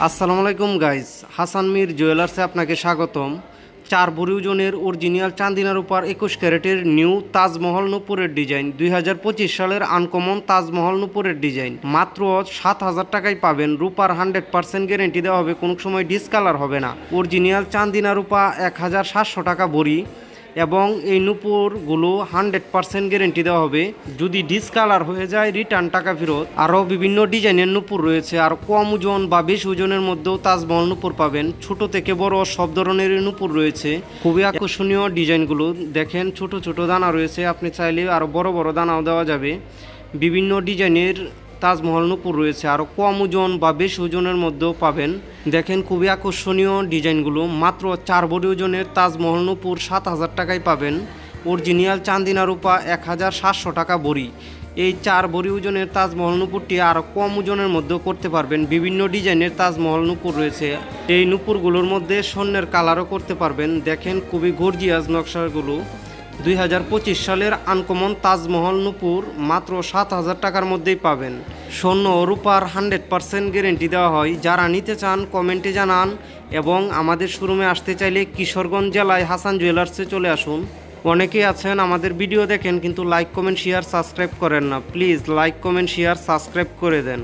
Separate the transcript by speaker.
Speaker 1: আসসালামু আলাইকুম গাইস, হাসান মীর জুয়েলার্সে আপনাকে স্বাগতম। 4 ভরি ওজনের অরিজিনাল চান্দিনার উপর 21 ক্যারেটের নিউ তাজমহল নূপুরের ডিজাইন, 2025 সালের আনকমন তাজমহল নূপুরের ডিজাইন মাত্র 7,000 টাকায় পাবেন। রূপার 100% গ্যারেন্টি দেওয়া হবে, কোনো সময় ডিসকালার হবে না। অরিজিনাল চান্দিনার রূপা 1,700 টাকা ভরি এবং এই নূপুরগুলো 100% গ্যারেন্টি দেওয়া হবে। যদি ডিসকালার হয়ে যায় রিটার্ন টাকা ফেরত। আরও বিভিন্ন ডিজাইনের নূপুর রয়েছে, আর কম ওজন বা বেশি ওজনের মধ্যেও তাজমহল নূপুর পাবেন। ছোট থেকে বড় সব ধরনের নূপুর রয়েছে, খুবই আকর্ষণীয় ডিজাইনগুলো দেখেন। ছোট ছোট দানা রয়েছে, আপনি চাইলে আরও বড় বড় দানাও দেওয়া যাবে। বিভিন্ন ডিজাইনের তাজমহল নূপুর রয়েছে, আরও কম ওজন বা বেশি ওজনের মধ্যেও পাবেন। দেখেন খুবই আকর্ষণীয় ডিজাইনগুলো। মাত্র 4 ভরি ওজনের তাজমহল নূপুর 7,000 টাকায় পাবেন। অরিজিনাল চান্দিনা রূপা 1,700 টাকা ভরি। এই 4 ভরি ওজনের তাজমহল নূপুরটি আরও কম ওজনের মধ্যেও করতে পারবেন। বিভিন্ন ডিজাইনের তাজমহল নূপুর রয়েছে, এই নূপুরগুলোর মধ্যে স্বর্ণের কালারও করতে পারবেন। দেখেন খুবই গর্জিয়াস নকশাগুলো। 2025 সালের আনকমন তাজমহল নূপুর মাত্র 7,000 টাকার মধ্যেই পাবেন। স্বর্ণ ও রূপার 100% গ্যারেন্টি দেওয়া হয়। যারা নিতে চান কমেন্টে জানান, এবং আমাদের শোরুমে আসতে চাইলে কিশোরগঞ্জ জেলায় হাসান জুয়েলার্সে চলে আসুন। অনেকেই আছেন আমাদের ভিডিও দেখেন কিন্তু লাইক কমেন্ট শেয়ার সাবস্ক্রাইব করেন না। Please like comment share subscribe করে দেন।